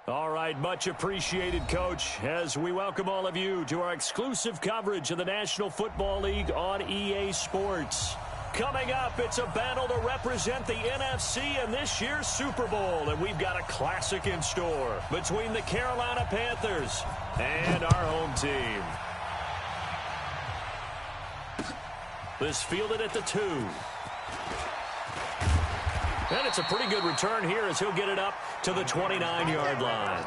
All right, much appreciated, Coach, as we welcome all of you to our exclusive coverage of the National Football League on EA Sports. Coming up, it's a battle to represent the NFC in this year's Super Bowl, and we've got a classic in store between the Carolina Panthers and our home team. This fielded at the 2. And it's a pretty good return here as he'll get it up to the 29-yard line.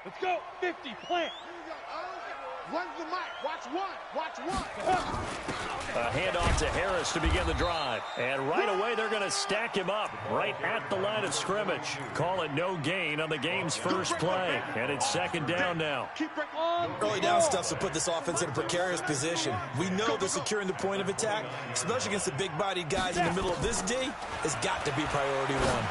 Let's go. 50, plant. Run the mic. Watch one. Watch one. A handoff to Harris to begin the drive. And right away, they're going to stack him up right at the line of scrimmage. Call it no gain on the game's first play. And it's second down now. Early down stuff to put this offense in a precarious position. We know they're securing the point of attack, especially against the big-bodied guys in the middle of this D. Has got to be priority one.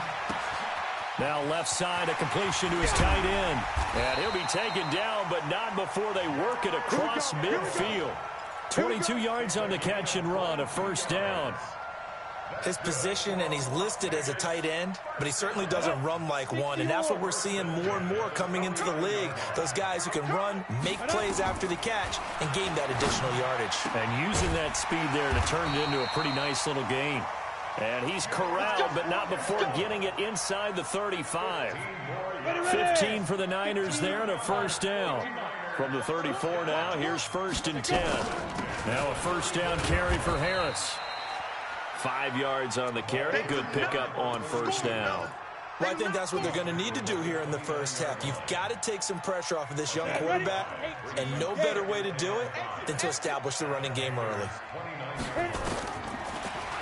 Now left side, a completion to his tight end. And he'll be taken down, but not before they work it across midfield. 22 yards on the catch and run, a first down. His position, and he's listed as a tight end, but he certainly doesn't run like one, and that's what we're seeing more and more coming into the league. Those guys who can run, make plays after the catch, and gain that additional yardage. And using that speed there to turn it into a pretty nice little gain. And he's corralled, but not before getting it inside the 35. 15 for the Niners there and a first down. From the 34 now, here's 1st and 10. Now a first down carry for Harris. 5 yards on the carry. Good pickup on first down. Well, I think that's what they're going to need to do here in the first half. You've got to take some pressure off of this young quarterback, and no better way to do it than to establish the running game early.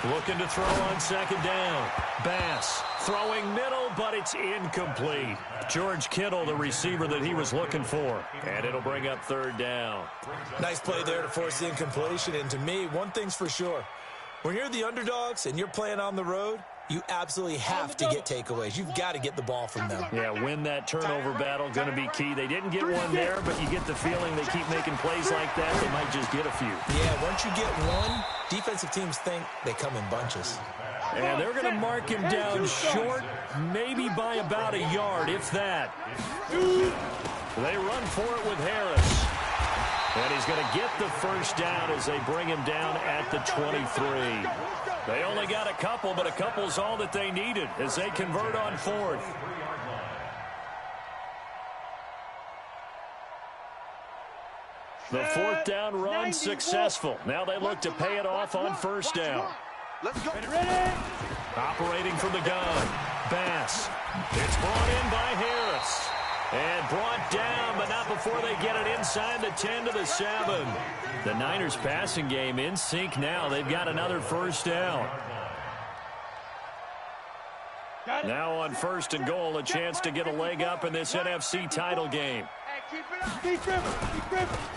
Looking to throw on second down. Bass throwing middle, but it's incomplete. George Kittle, the receiver that he was looking for. And it'll bring up third down. Nice play there to force the incompletion. And to me, one thing's for sure. When you're the underdogs and you're playing on the road, you absolutely have to get takeaways. You've got to get the ball from them. Yeah, win that turnover battle, going to be key. They didn't get one there, but you get the feeling they keep making plays like that, they might just get a few. Yeah, once you get one, defensive teams think they come in bunches. And they're going to mark him down short, maybe by about a yard, if that. They run for it with Harris. And he's going to get the first down as they bring him down at the 23. They only got a couple, but a couple's all that they needed as they convert on 4th. The 4th down run successful. Now they look to pay it off on first down. Let's go. Operating from the gun. Bass. It's brought in by Harris. And brought down, but not before they get it inside the 10 to the 7. The Niners passing game in sync now. They've got another first down. Now on 1st and goal, a chance to get a leg up in this NFC title game.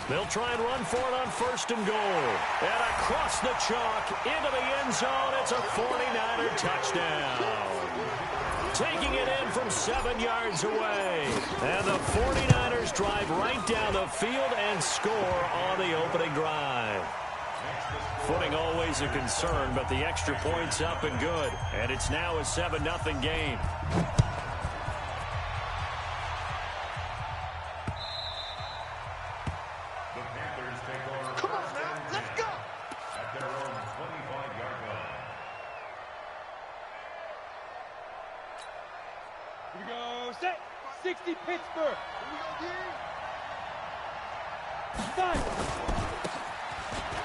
They'll try and run for it on 1st and goal. And across the chalk into the end zone. It's a 49er touchdown. Taking it in from 7 yards away. And the 49ers drive right down the field and score on the opening drive. Footing always a concern, but the extra point's up and good. And it's now a 7-0 game. Come on now, let's go. At their own 25-yard line. Here we go. Set. 60 Pittsburgh.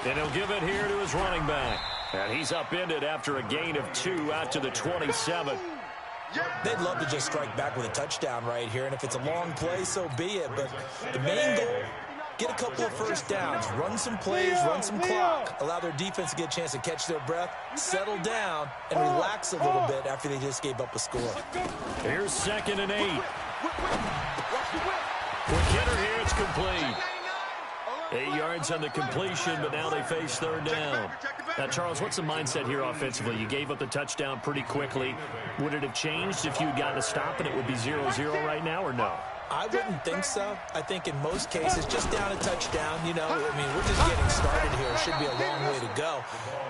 And he'll give it here to his running back. And he's upended after a gain of 2 out to the 27. They'd love to just strike back with a touchdown right here, and if it's a long play, so be it. But the main goal, get a couple of first downs, run some plays, run some clock, allow their defense to get a chance to catch their breath, settle down, and relax a little bit after they just gave up a score. Here's 2nd and 8. Quick hitter here, it's complete. 8 yards on the completion, but now they face third down. Now, Charles, what's the mindset here offensively? You gave up the touchdown pretty quickly. Would it have changed if you had gotten a stop and it would be 0-0 right now, or no? I wouldn't think so. I think in most cases, just down a touchdown, you know, I mean, we're just getting started here. It should be a long way to go.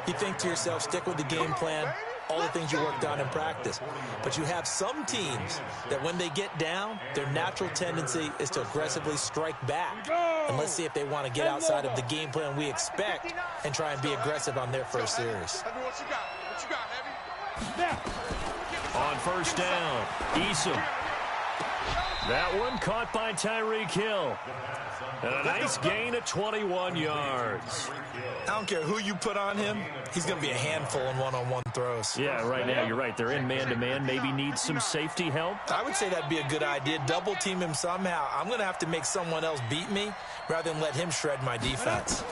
You think to yourself, stick with the game plan, all the things you worked on in practice. But you have some teams that when they get down, their natural tendency is to aggressively strike back. And let's see if they want to get outside of the game plan we expect and try and be aggressive on their first series. On first down, Eason. That one caught by Tyreek Hill. And a nice gain of 21 yards. I don't care who you put on him. He's going to be a handful in one-on-one throws. Yeah, right now, you're right. They're in man-to-man. Maybe needs some safety help. I would say that'd be a good idea. Double team him somehow. I'm going to have to make someone else beat me rather than let him shred my defense.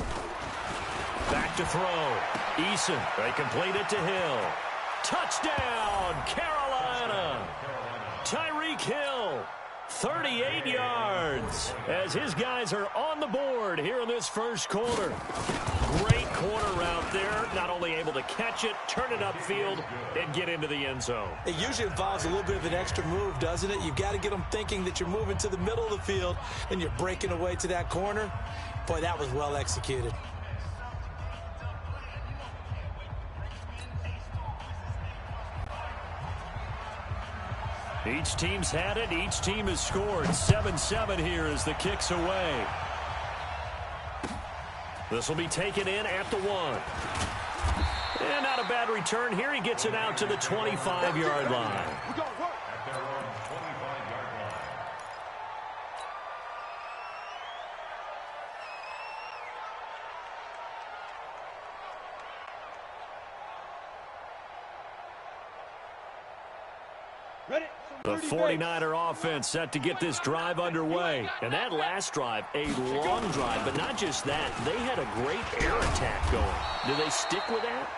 Back to throw. Eason. They complete it to Hill. Touchdown, Carolina. Tyreek Hill. 38 yards as his guys are on the board here in this first quarter. Great corner route there. Not only able to catch it, turn it upfield, and get into the end zone. It usually involves a little bit of an extra move, doesn't it? You've got to get them thinking that you're moving to the middle of the field and you're breaking away to that corner. Boy, that was well executed. Each team's had it. Each team has scored. 7-7 here as the kick's away. This will be taken in at the 1. And not a bad return here. He gets it out to the 25-yard line. The 49er offense set to get this drive underway. And that last drive, a long drive, but not just that. They had a great air attack going. Do they stick with that?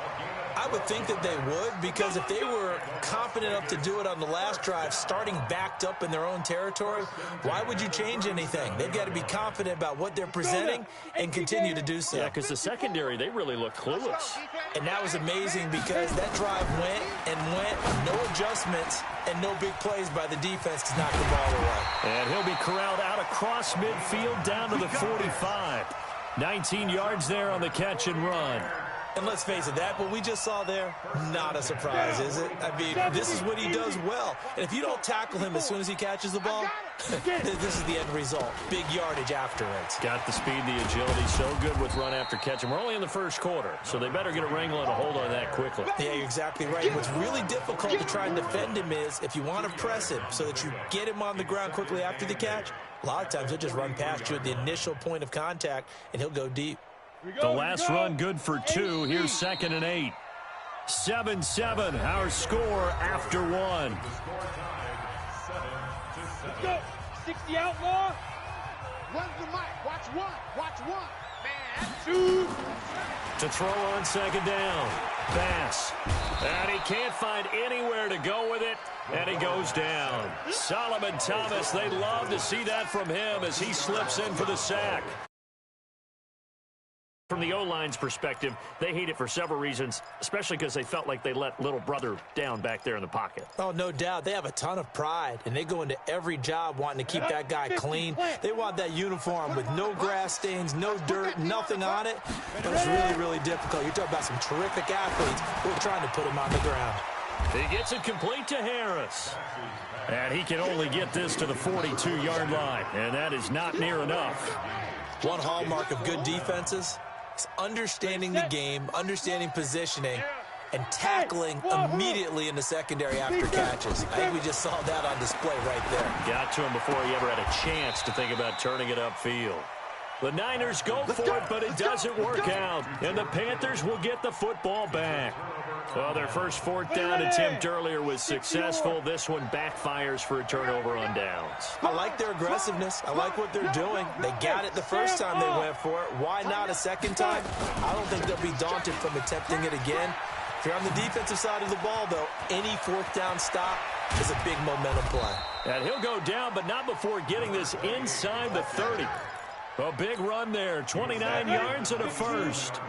I would think that they would, because if they were confident enough to do it on the last drive, starting backed up in their own territory, why would you change anything? They've got to be confident about what they're presenting and continue to do so. Yeah, because the secondary, they really look clueless. And that was amazing because that drive went and went, no adjustments and no big plays by the defense to knock the ball away. And he'll be corralled out across midfield down to the 45. 19 yards there on the catch and run. And let's face it, that what we just saw there, not a surprise, is it? I mean, this is what he does well. And if you don't tackle him as soon as he catches the ball, this is the end result. Big yardage afterwards. Got the speed, the agility, so good with run after catch. And we're only in the first quarter, so they better get a wrangle and a hold on that quickly. Yeah, you're exactly right. What's really difficult to try and defend him is if you want to press him so that you get him on the ground quickly after the catch, a lot of times he'll just run past you at the initial point of contact, and he'll go deep. The last run good for 2. Here's 2nd and 8. 7-7, our score after 1. Let's go. 60 outlaw. Runs the mic. Watch one. Watch one. Man. 2. To throw on 2nd down. Pass. And he can't find anywhere to go with it. And he goes down. Solomon Thomas, they'd love to see that from him as he slips in for the sack. From the O-line's perspective, they hate it for several reasons, especially because they felt like they let little brother down back there in the pocket. Oh, no doubt. They have a ton of pride, and they go into every job wanting to keep that guy clean. They want that uniform with no grass stains, no dirt, nothing on it. But it's really, really difficult. You're talking about some terrific athletes who are trying to put him on the ground. He gets it complete to Harris. And he can only get this to the 42-yard line, and that is not near enough. One hallmark of good defenses is understanding the game, understanding positioning, and tackling immediately in the secondary after catches. I think we just saw that on display right there. Got to him before he ever had a chance to think about turning it upfield. The Niners go for it, but it doesn't work out. And the Panthers will get the football back. Well, their first 4th down attempt earlier was successful. This one backfires for a turnover on downs. I like their aggressiveness. I like what they're doing. They got it the first time they went for it. Why not a second time? I don't think they'll be daunted from attempting it again. If you're on the defensive side of the ball, though, any 4th down stop is a big momentum play. And he'll go down, but not before getting this inside the 30. A big run there, 29 yards and a first.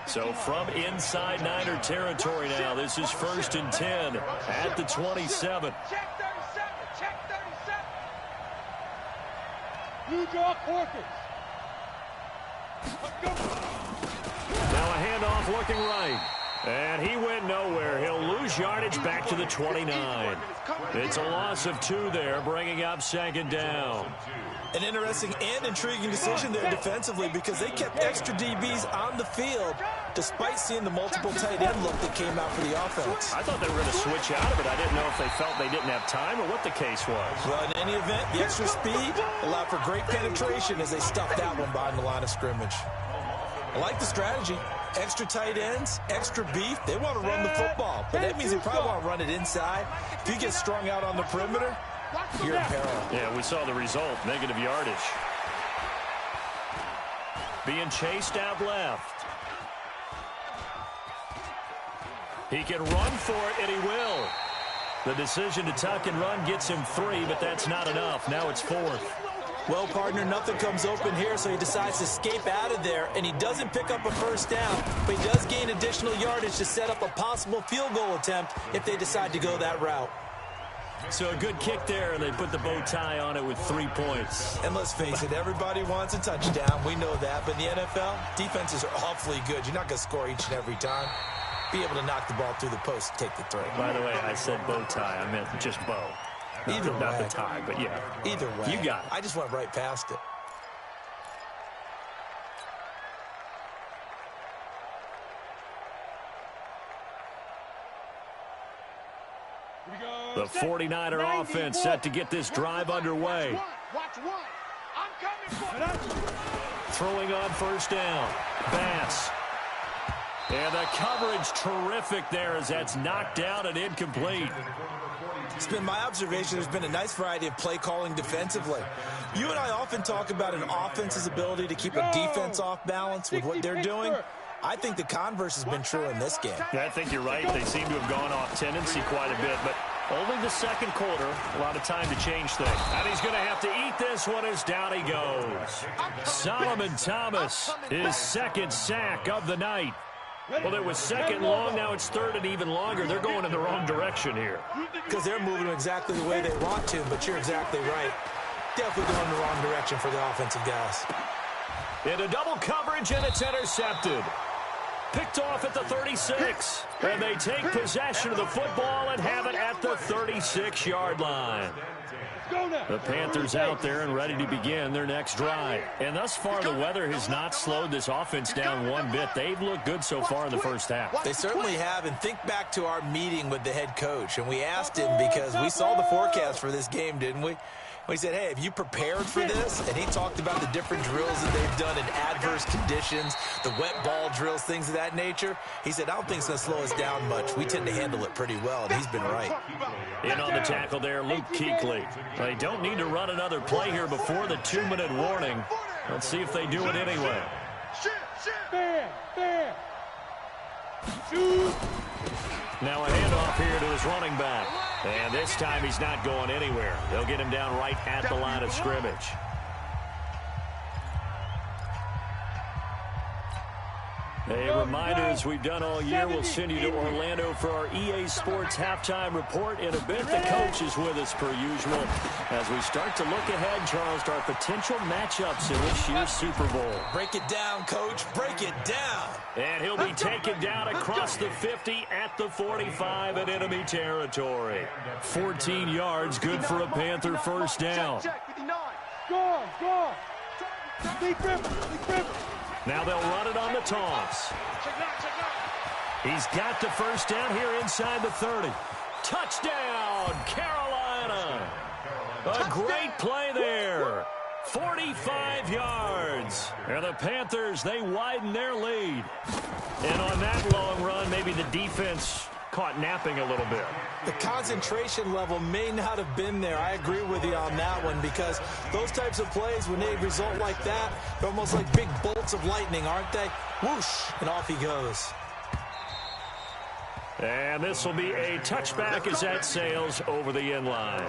So from inside Niner territory now, this is 1st and 10 at the 27. Check 37. Check 37. New draw quarters. Now a handoff looking right. And he went nowhere. He'll lose yardage back to the 29. It's a loss of 2 there, bringing up 2nd down. An interesting and intriguing decision there defensively because they kept extra DBs on the field despite seeing the multiple tight end look that came out for the offense. I thought they were going to switch out of it. I didn't know if they felt they didn't have time or what the case was. Well, in any event, the extra speed allowed for great penetration as they stuffed that one behind the line of scrimmage. I like the strategy. Extra tight ends, extra beef. They want to run the football, but that means they probably want to run it inside. If you get strung out on the perimeter, you're in peril. Yeah, we saw the result, negative yardage. Being chased out left. He can run for it, and he will. The decision to tuck and run gets him 3, but that's not enough. Now it's 4th. Well, partner, nothing comes open here, so he decides to escape out of there, and he doesn't pick up a first down, but he does gain additional yardage to set up a possible field goal attempt if they decide to go that route. So a good kick there, and they put the bow tie on it with 3 points. And let's face it, everybody wants a touchdown. We know that, but in the NFL, defenses are awfully good. You're not going to score each and every time. Be able to knock the ball through the post and take the throw. By the way, I said bow tie. I meant just bow. Either way. Not the tie, but yeah. Either way. You got it. I just went right past it. The 49er offense set to get this drive underway. Watch one. I'm coming for you. Throwing on first down. Bass. And the coverage terrific there as that's knocked out and incomplete. It's been my observation there's been a nice variety of play calling defensively. You and I often talk about an offense's ability to keep a defense off balance with what they're doing. I think the converse has been true in this game. Yeah, I think you're right. They seem to have gone off tendency quite a bit, but only the second quarter, a lot of time to change things. And he's going to have to eat this one as down he goes. Solomon Thomas, his 2nd sack of the night. Well, it was 2nd long, now it's 3rd and even longer. They're going in the wrong direction here. Because they're moving exactly the way they want to, but you're exactly right. Definitely going in the wrong direction for the offensive guys. Into double coverage, and it's intercepted. Picked off at the 36. And they take possession of the football and have it at the 36-yard line. The Panthers out there and ready to begin their next drive. And thus far, the weather has not slowed this offense down one bit. They've looked good so far in the first half. They certainly have. And think back to our meeting with the head coach. And we asked him because we saw the forecast for this game, didn't we? We said, hey, have you prepared for this? And he talked about the different drills that they've done in adverse conditions, the wet ball drills, things of that nature. He said, I don't think it's going to slow us down much. We tend to handle it pretty well, and he's been right. In on the tackle there, Luke Kuechly. They don't need to run another play here before the 2-minute warning. Let's see if they do it anyway. Now a handoff here to his running back. And this time he's not going anywhere. They'll get him down right at the line of scrimmage. A reminder, as we've done all year, we'll send you to Orlando for our EA Sports halftime report. In a bit, the coach is with us per usual as we start to look ahead, Charles, to our potential matchups in this year's Super Bowl. Break it down, Coach. Break it down. And he'll be taken down across the 50 at the 45 in enemy territory. 14 yards, good for a Panther first down. Go. Big Ripper. Now they'll run it on the toss. He's got the first down here inside the 30. Touchdown, Carolina. A great play there. 45 yards. And the Panthers, they widen their lead. And on that long run, maybe the defense caught napping a little bit. The concentration level may not have been there. I agree with you on that one because those types of plays, when they result like that, they're almost like big bolts of lightning, aren't they? Whoosh, and off he goes. And this will be a touchback as that sails over the end line.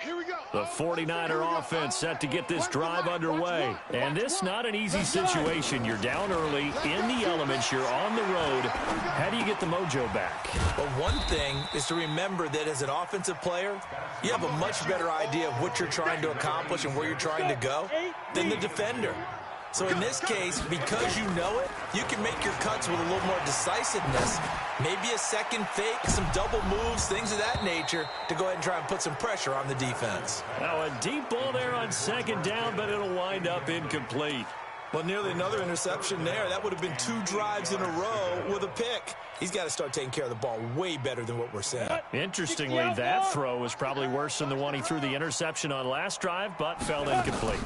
Here we go. The 49er offense set to get this drive underway. And this not an easy situation. You're down early, in the elements, you're on the road. How do you get the mojo back? Well, one thing is to remember that as an offensive player, you have a much better idea of what you're trying to accomplish and where you're trying to go than the defender. So in this case, because you know it, you can make your cuts with a little more decisiveness. Maybe a second fake, some double moves, things of that nature to go ahead and try and put some pressure on the defense. Now a deep ball there on second down, but it'll wind up incomplete. Well, nearly another interception there. That would have been 2 drives in a row with a pick. He's got to start taking care of the ball way better than what we're seeing. Interestingly, that throw was probably worse than the one he threw the interception on last drive, but fell incomplete.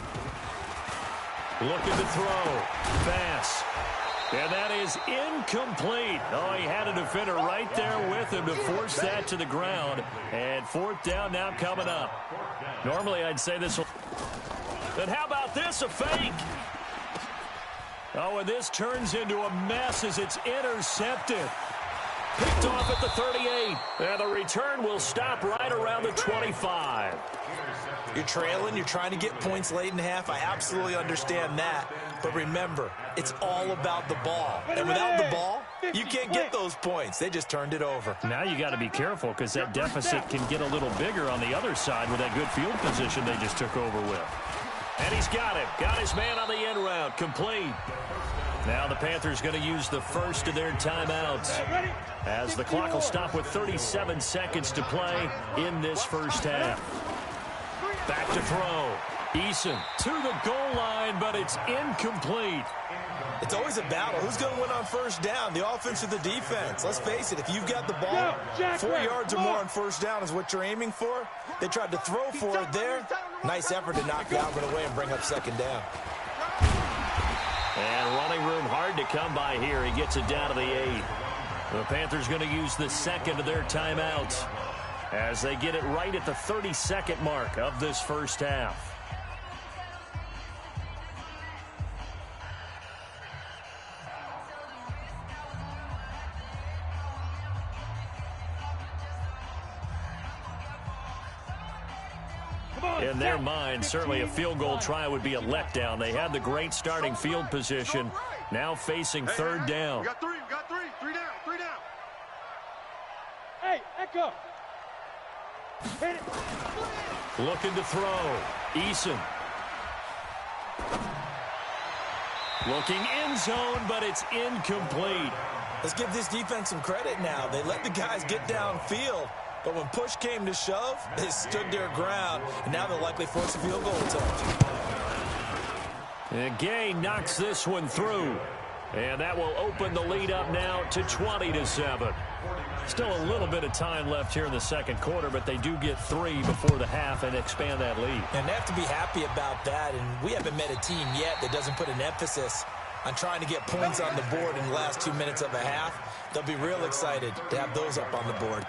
Looking to throw. Pass. And that is incomplete. Oh, he had a defender right there with him to force that to the ground. And 4th down now coming up. Normally, I'd say this will... But how about this, a fake? Oh, and this turns into a mess as it's intercepted. Picked off at the 38. And the return will stop right around the 25. You're trailing, you're trying to get points late in the half. I absolutely understand that. But remember, it's all about the ball. And without the ball, you can't get those points. They just turned it over. Now you got to be careful because that deficit can get a little bigger on the other side with that good field position they just took over with. And he's got him. Got his man on the end route. Complete. Now the Panthers going to use the first of their timeouts as the clock will stop with 37 seconds to play in this first half. Back to throw. Eason to the goal line, but it's incomplete. It's always a battle. Who's going to win on first down, the offense or the defense? Let's face it, if you've got the ball, 4 yards or more on first down is what you're aiming for. They tried to throw for it there. Nice effort to knock Galvin away and bring up second down. And running room hard to come by here. He gets it down to the 8. The Panthers going to use the second of their timeouts as they get it right at the 30-second mark of this first half. In their mind, certainly a field goal try would be a letdown. They had the great starting field position, now facing 3rd down. We got 3 down, 3 down. Hey, Echo. Hit it. Looking to throw. Eason. Looking end zone, but it's incomplete. Let's give this defense some credit now. They let the guys get downfield. But when push came to shove, they stood their ground, and now they'll likely force a field goal attempt. And Gay knocks this one through. And that will open the lead up now to 20-7. Still a little bit of time left here in the second quarter, but they do get 3 before the half and expand that lead. And they have to be happy about that, and we haven't met a team yet that doesn't put an emphasis on trying to get points on the board in the last 2 minutes of a half. They'll be real excited to have those up on the board.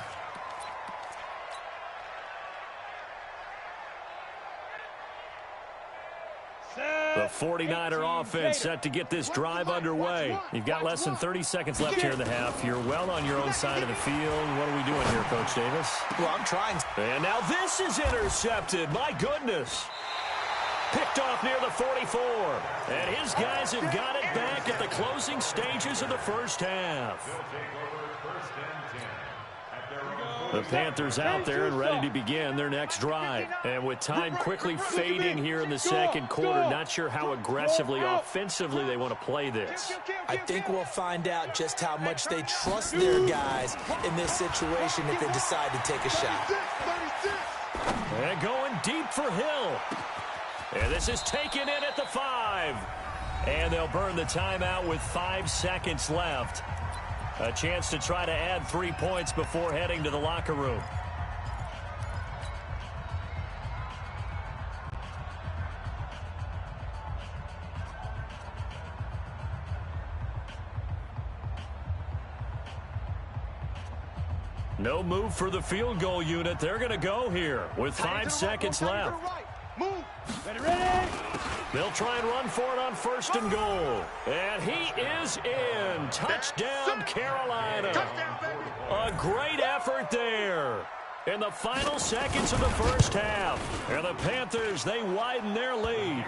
The 49er offense set to get this drive underway. You've got less than 30 seconds left here in the half. You're well on your own side of the field. What are we doing here, Coach Davis? Well, I'm trying. And now this is intercepted. My goodness. Picked off near the 44. And his guys have got it back at the closing stages of the first half. The Panthers out there and ready to begin their next drive. And with time quickly fading here in the second quarter, not sure how aggressively, offensively they want to play this. I think we'll find out just how much they trust their guys in this situation if they decide to take a shot. And going deep for Hill. And this is taken in at the 5. And they'll burn the timeout with 5 seconds left. A chance to try to add 3 points before heading to the locker room. No move for the field goal unit. They're going to go here with 5 seconds left. Move. Ready. They'll try and run for it on 1st and goal. And he is in. Touchdown, Carolina. Touchdown, baby. A great effort there. in the final seconds of the first half. And the Panthers, they widen their lead.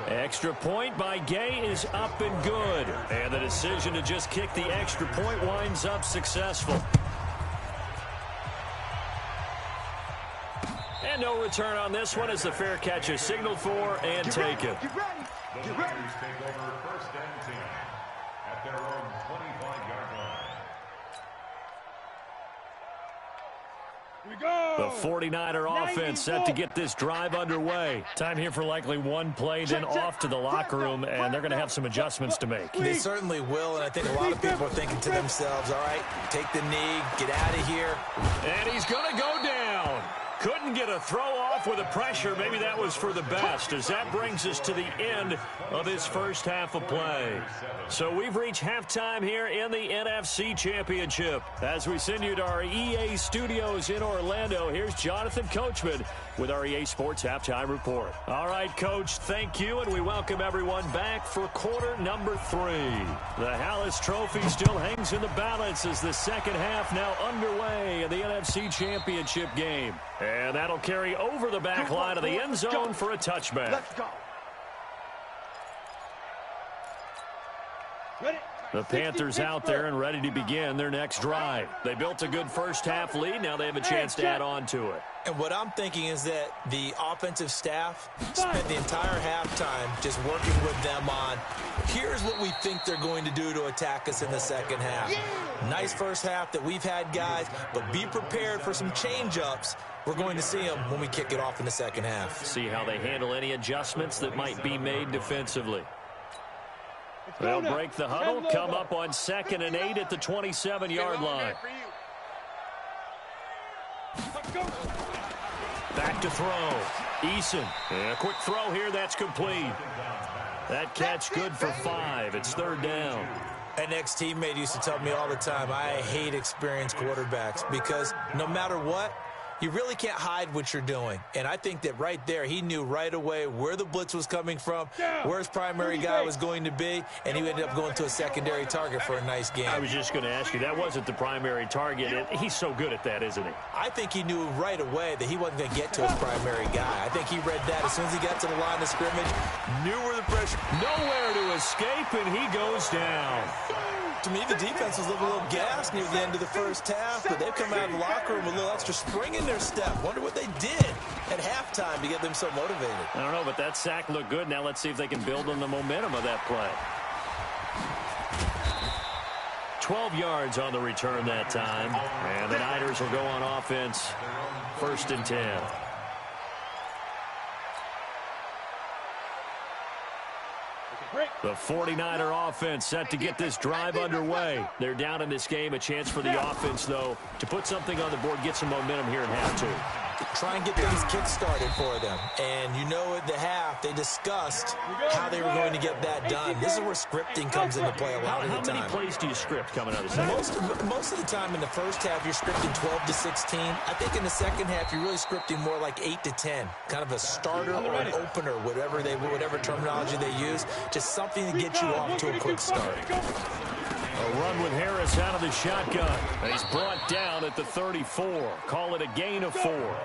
Extra point by Gay is up and good. And the decision to just kick the extra point winds up successful. And no return on this one as the fair catch is signaled for and taken. Get ready. The Raiders take over 1st and 10 at their own 25-yard line. Here we go. The 49er offense set to get this drive underway. Time here for likely one play, then off to the locker room, and they're going to have some adjustments to make. They certainly will, and I think a lot of people are thinking to themselves, all right, take the knee, get out of here. And he's going to go down. Couldn't get a throw off with the pressure. Maybe that was for the best, as that brings us to the end of this first half of play. So we've reached halftime here in the NFC Championship. As we send you to our EA studios in Orlando, here's Jonathan Coachman with our EA Sports Halftime Report. All right, Coach, thank you, and we welcome everyone back for quarter number 3. The Hallis Trophy still hangs in the balance as the second half now underway in the NFC Championship game. And that'll carry over the back line of the end zone for a touchback. Let's go. Ready? The Panthers out there and ready to begin their next drive. They built a good first half lead. Now they have a chance to add on to it. And what I'm thinking is that the offensive staff spent the entire halftime just working with them on, here's what we think they're going to do to attack us in the second half. Nice first half that we've had, guys, but be prepared for some change-ups. We're going to see them when we kick it off in the second half. See how they handle any adjustments that might be made defensively. They'll break the huddle, come up on 2nd and 8 at the 27-yard line. Back to throw. Eason. And a quick throw here. That's complete. That catch good for 5. It's 3rd down. An ex-teammate used to tell me all the time, I hate experienced quarterbacks because no matter what, you really can't hide what you're doing. And I think that right there, he knew right away where the blitz was coming from, where his primary guy was going to be, and he ended up going to a secondary target for a nice game. I was just going to ask you, that wasn't the primary target. He's so good at that, isn't he? I think he knew right away that he wasn't going to get to his primary guy. I think he read that as soon as he got to the line of scrimmage, knew where the pressure. Nowhere to escape, and he goes down. To me, the defense was looking a little gassed near the end of the first half, but they've come out of the locker room with a little extra spring in their step. Wonder what they did at halftime to get them so motivated. I don't know, but that sack looked good. Now let's see if they can build on the momentum of that play. 12 yards on the return that time. And the Niners will go on offense. 1st and 10. The 49er offense set to get this drive underway. They're down in this game. A chance for the offense, though, to put something on the board, get some momentum here in half 2. Try and get things kick-started for them. And you know at the half, they discussed how they were going to get that done. This is where scripting comes into play a lot of the time. How many plays do you script coming out of the second? Most of the time in the first half, you're scripting 12 to 16. I think in the second half, you're really scripting more like 8 to 10. Kind of a starter or an opener, whatever terminology they use. Just something to get you off to a quick start. A run with Harris out of the shotgun. He's brought down at the 34. Call it a gain of 4.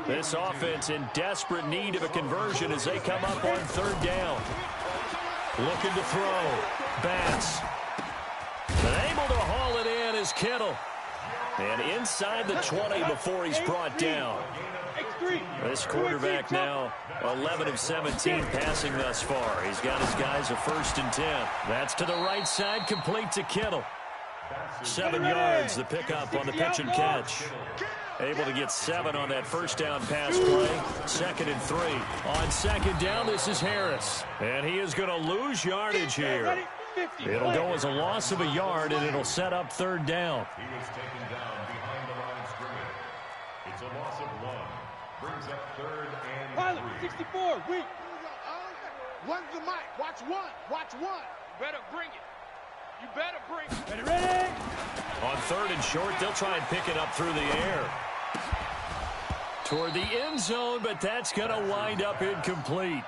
This offense in desperate need of a conversion as they come up on 3rd down. Looking to throw. Bass. And able to haul it in is Kittle. And inside the 20 before he's brought down. This quarterback now 11 of 17 passing thus far. He's got his guys a 1st and 10. That's to the right side, complete to Kittle. 7 yards, the pickup on the pitch and catch. Able to get 7 on that 1st down pass play. 2nd and 3. On 2nd down, this is Harris. And he is going to lose yardage here. It'll go as a loss of a yard, and it'll set up 3rd down. He was taken down behind the line of scrimmage. It's a loss of 1. Brings up 3rd and 3. Pilot, 64, weak. One's the mic. Watch one. Watch one. Better bring it. You better bring it. Ready? On 3rd and short, they'll try and pick it up through the air. Toward the end zone, but that's going to wind up incomplete.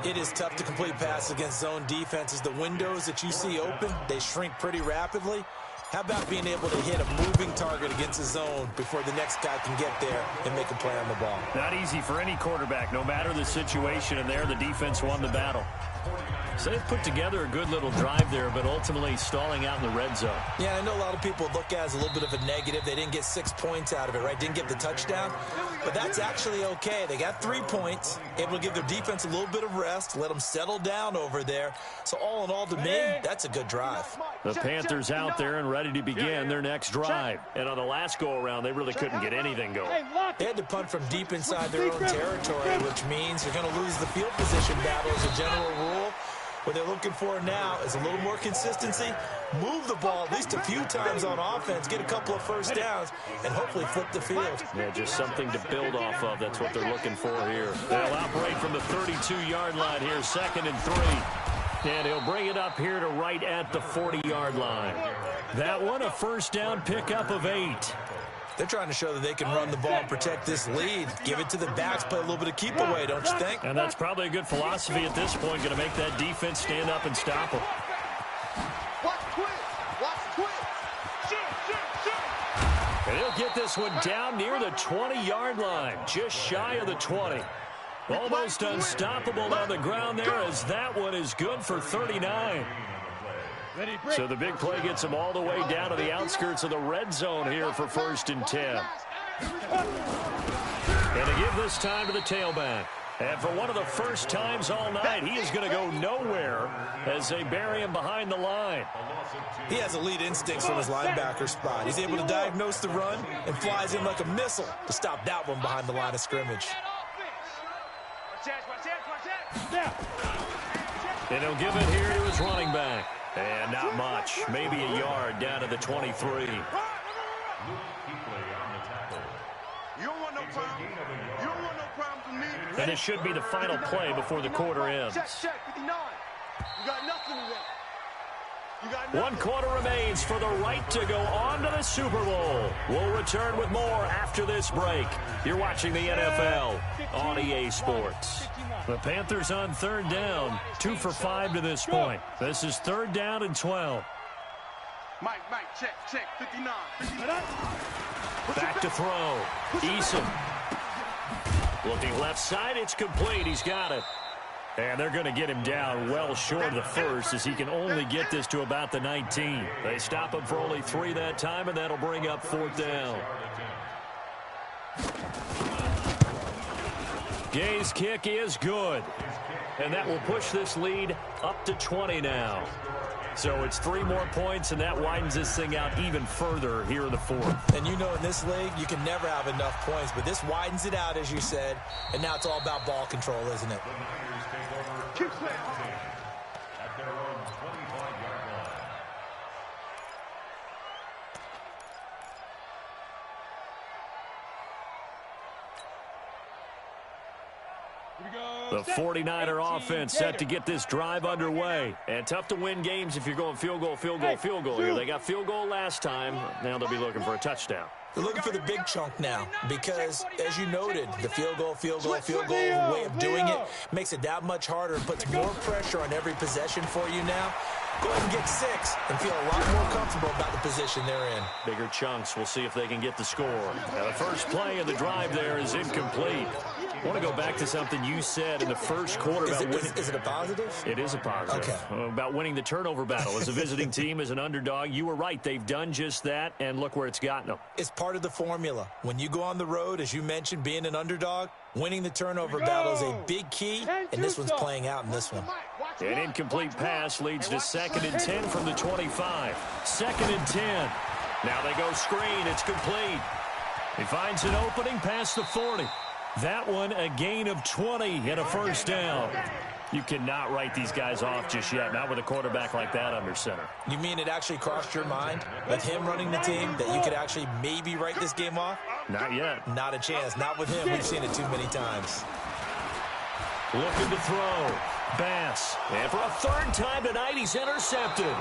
It is tough to complete passes against zone defenses. The windows that you see open, they shrink pretty rapidly. How about being able to hit a moving target against the zone before the next guy can get there and make a play on the ball? Not easy for any quarterback, no matter the situation, and there the defense won the battle. So they've put together a good little drive there, but ultimately stalling out in the red zone. Yeah, I know a lot of people look at it as a little bit of a negative. They didn't get 6 points out of it, right? Didn't get the touchdown. But that's actually okay. They got 3 points, able to give their defense a little bit of rest, let them settle down over there. So all in all, to me, that's a good drive. The Panthers out there and ready to begin their next drive. And on the last go-around, they really couldn't get anything going. They had to punt from deep inside their own territory, which means they're going to lose the field position battle as a general rule. What they're looking for now is a little more consistency, move the ball at least a few times on offense, get a couple of first downs, and hopefully flip the field. Yeah, just something to build off of. That's what they're looking for here. They'll operate from the 32-yard line here, 2nd and 3. And he'll bring it up here to right at the 40-yard line. That one, a first down pickup of 8. They're trying to show that they can run the ball and protect this lead. Give it to the backs, play a little bit of keep away, don't you think? And that's probably a good philosophy at this point, going to make that defense stand up and stop them. Watch twist. Watch twist. And he'll get this one down near the 20-yard line, just shy of the 20. Almost unstoppable on the ground there, as that one is good for 39. So the big play gets them all the way down to the outskirts of the red zone here for 1st and 10. And to give this time to the tailback. And for one of the first times all night, he is going to go nowhere as they bury him behind the line. He has elite instincts from his linebacker spot. He's able to diagnose the run and flies in like a missile to stop that one behind the line of scrimmage. And he'll give it here to his running back. And not much. Maybe a yard down to the 23. You don't want no problem. You don't want no problem for me. And it should be the final play before the quarter ends. Check, 59. You got nothing today. You got nothing. 1 quarter remains for the right to go on to the Super Bowl. We'll return with more after this break. You're watching the NFL on EA Sports. The Panthers on 3rd down, 2 for 5 to this point. This is 3rd down and 12. Mike, check, 59. Back to throw. Eason. Looking left side, it's complete. He's got it. And they're going to get him down well short of the first, as he can only get this to about the 19. They stop him for only 3 that time, and that'll bring up 4th down. Gay's kick is good. And that will push this lead up to 20 now. So it's 3 more points, and that widens this thing out even further here in the 4th. And you know, in this league, you can never have enough points, but this widens it out, as you said, and now it's all about ball control, isn't it? Keep playing. At their own 25-yard line. The 49er offense set to get this drive underway. And tough to win games if you're going field goal here. They got field goal last time. Now they'll be looking for a touchdown. They're looking for the big chunk now because, as you noted, the field goal way of doing it makes it that much harder and puts more pressure on every possession for you now. Go ahead and get 6 and feel a lot more comfortable about the position they're in. Bigger chunks. We'll see if they can get the score. Now, the first play of the drive there is incomplete. I want to go back to something you said in the first quarter about winning. Is it a positive? It is a positive. Okay. About winning the turnover battle. As a visiting team, as an underdog, you were right. They've done just that, and look where it's gotten them. It's part of the formula. When you go on the road, as you mentioned, being an underdog, winning the turnover battle is a big key, and this one's playing out in this one. An incomplete pass leads to 2nd and 10 from the 25. 2nd and 10. Now they go screen. It's complete. He finds an opening past the 40. That one, a gain of 20 and a first down. You cannot write these guys off just yet, not with a quarterback like that under center. You mean it actually crossed your mind with him running the team that you could actually maybe write this game off? Not yet. Not a chance. Not with him. We've seen it too many times. Looking to throw. Bass. And for a 3rd time tonight, he's intercepted.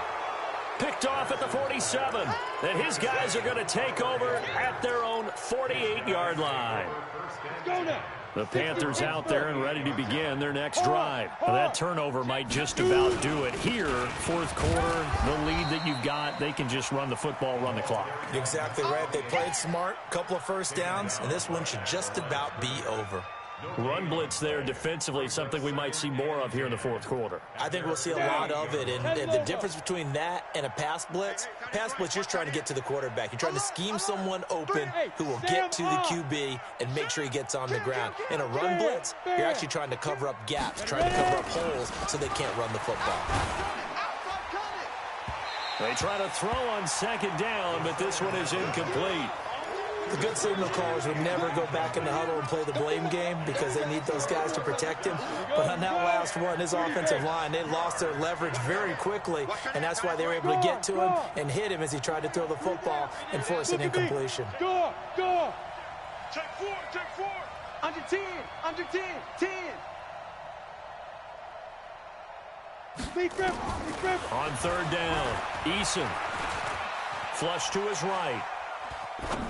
Picked off at the 47. And his guys are going to take over at their own 48-yard line. The Panthers out there and ready to begin their next drive. Now, that turnover might just about do it here. Fourth quarter, the lead that you've got, they can just run the football, run the clock. Exactly right. They played smart, couple of first downs, and this one should just about be over. Run blitz there defensively, something we might see more of here in the fourth quarter. I think we'll see a lot of it, and the difference between that and a pass blitz, you're just trying to get to the quarterback. You're trying to scheme someone open who will get to the QB and make sure he gets on the ground. In a run blitz, you're actually trying to cover up gaps, trying to cover up holes so they can't run the football. They try to throw on second down, but this one is incomplete. The good signal callers would never go back in the huddle and play the blame game because they need those guys to protect him. But on that last one, his offensive line, they lost their leverage very quickly, and that's why they were able to get to him and hit him as he tried to throw the football and force an incompletion. Go! Take four! Under 10! 10! On third down, Eason. Flush to his right.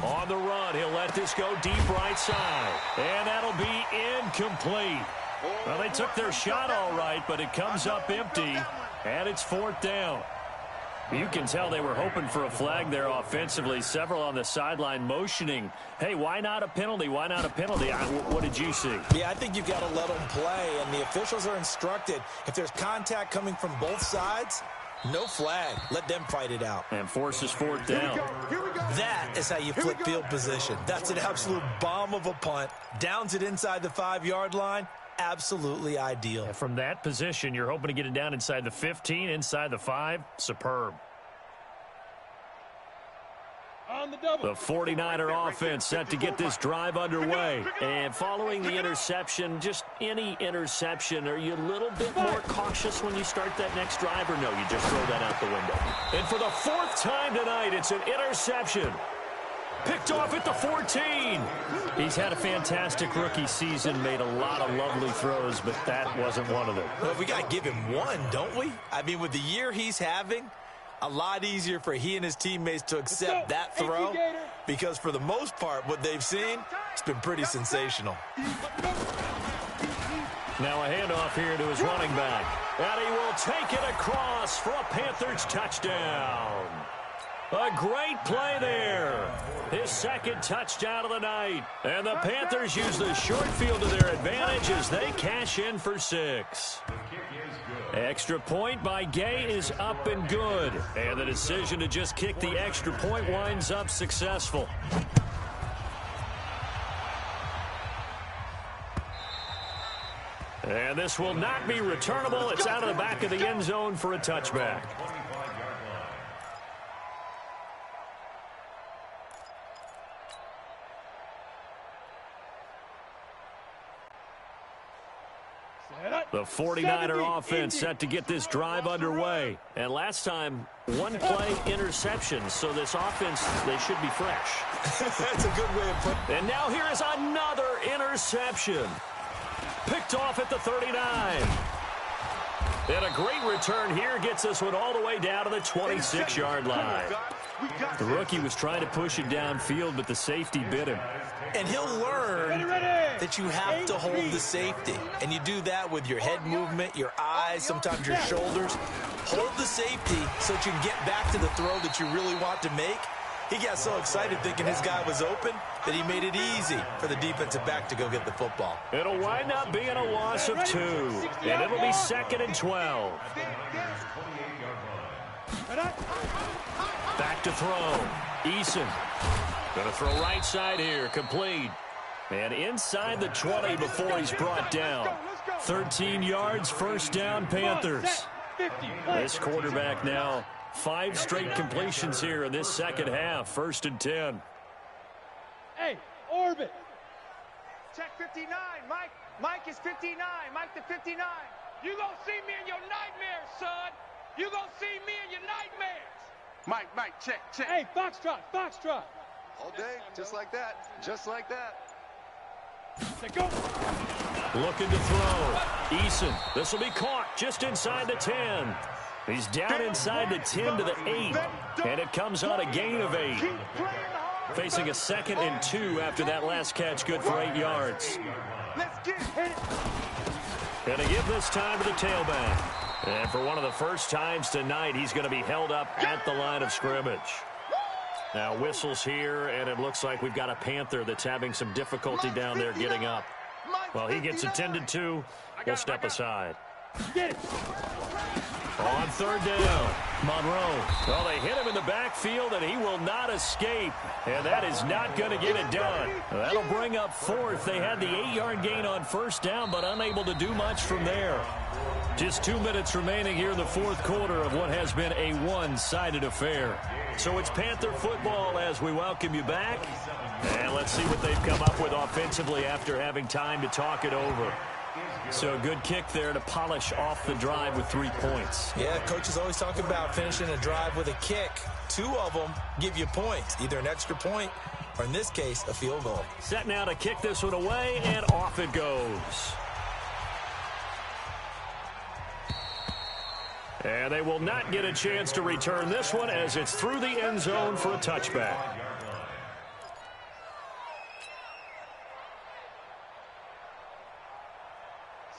On the run, he'll let this go deep right side. And that'll be incomplete. Well, they took their shot all right, but it comes up empty, and it's fourth down. You can tell they were hoping for a flag there offensively. Several on the sideline motioning, hey, why not a penalty? Why not a penalty? What did you see? Yeah, I think you've got to let them play, and the officials are instructed, if there's contact coming from both sides, no flag. Let them fight it out. And forces fourth down. That is how you flip field position. That's an absolute bomb of a punt. Downs it inside the 5-yard line. Absolutely ideal. And from that position, you're hoping to get it down inside the 15, inside the 5. Superb. The 49er offense set to get this drive underway. And following the interception, just any interception, are you a little bit more cautious when you start that next drive, or no, you just throw that out the window? And for the fourth time tonight, it's an interception. Picked off at the 14. He's had a fantastic rookie season, made a lot of lovely throws, but that wasn't one of them. Well, we got to give him one, don't we? I mean, with the year he's having, a lot easier for he and his teammates to accept that throw because for the most part, what they've seen, it's been pretty sensational. Now a handoff here to his running back. And he will take it across for a Panthers touchdown. A great play there. His second touchdown of the night. And the Panthers use the short field to their advantage as they cash in for 6. Extra point by Gay is up and good. And the decision to just kick the extra point winds up successful. And this will not be returnable. It's out of the back of the end zone for a touchback. The 49er offense set to get this drive underway. And last time, one play interception. So this offense, they should be fresh. That's a good way of putting it. And now here is another interception. Picked off at the 39. And a great return here gets this one all the way down to the 26-yard line. The rookie was trying to push it downfield, but the safety bit him. And he'll learn that you have to hold the safety. And you do that with your head movement, your eyes, sometimes your shoulders. Hold the safety so that you can get back to the throw that you really want to make. He got so excited thinking his guy was open that he made it easy for the defensive back to go get the football. It'll wind up being a loss of 2. And it'll be 2nd and 12. Back to throw. Eason. Going to throw right side here. Complete. And inside the 20 before he's brought down. 13 yards, first down, Panthers. This quarterback now, 5 straight completions here in this second half. 1st and 10. Hey, orbit. Check 59. Mike is 59. Mike the 59. You gonna see me in your nightmares, son. You gonna see me in your nightmares. Mike, check. Hey, foxtrot. All day, just like that. Let's go. Looking to throw. Eason. This will be caught just inside the 10. He's down inside the 10 to the 8. And it comes on a gain of 8. Facing a 2nd and 2 after that last catch, good for 8 yards. Let's get it. Going to give this time to the tailback. And for one of the first times tonight, he's going to be held up at the line of scrimmage. Now whistles here, and it looks like we've got a Panther that's having some difficulty down there getting up. Well, he gets attended to. We'll step aside. Get it. On third down, Monroe. Well, they hit him in the backfield, and he will not escape. And that is not going to get it done. That'll bring up fourth. They had the 8-yard gain on first down, but unable to do much from there. Just 2 minutes remaining here in the fourth quarter of what has been a one-sided affair. So it's Panther football as we welcome you back. And let's see what they've come up with offensively after having time to talk it over. So a good kick there to polish off the drive with 3 points. Yeah, coaches always talk about finishing a drive with a kick. 2 of them give you points, either an extra point or, in this case, a field goal. Set now to kick this one away, and off it goes. And they will not get a chance to return this one as it's through the end zone for a touchback.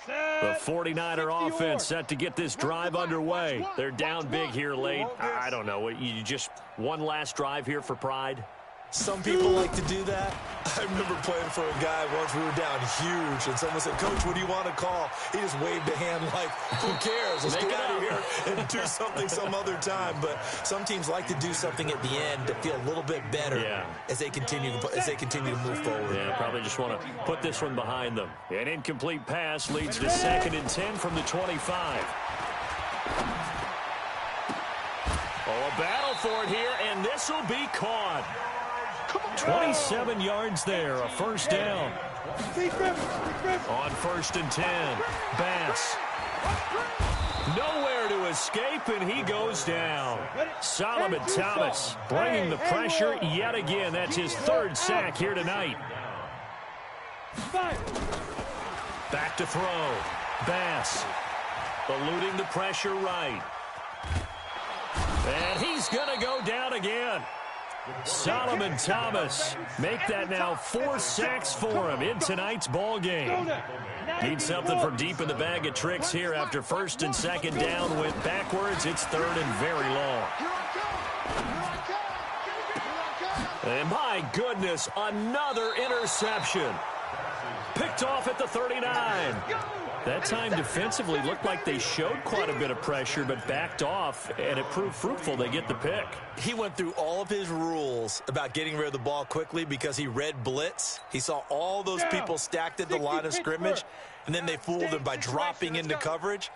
The 49er offense set to get this drive underway. They're down big here late. I don't know. You just one last drive here for pride? Some people like to do that. I remember playing for a guy once. We were down huge, and someone said, "Coach, what do you want to call?" He just waved a hand like, "Who cares? Let's get out of here and do something some other time." But some teams like to do something at the end to feel a little bit better as they continue to move forward. Yeah, probably just want to put this one behind them. An incomplete pass leads to 2nd and 10 from the 25. Oh, a battle for it here, and this will be caught. 27 yards there, a first down. On 1st and 10, Bass. Nowhere to escape, and he goes down. Solomon Thomas bringing the pressure yet again. That's his 3rd sack here tonight. Back to throw. Bass eluding the pressure right. And he's going to go down again. Solomon Thomas make that now 4 sacks for him in tonight's ball game. Need something for deep in the bag of tricks here after 1st and 2nd down. Went backwards. It's 3rd and very long. And my goodness, another interception. Picked off at the 39. That time defensively looked like they showed quite a bit of pressure but backed off, and it proved fruitful. They get the pick. He went through all of his rules about getting rid of the ball quickly because he read blitz. He saw all those people stacked at the line of scrimmage, and then they fooled him by dropping into coverage.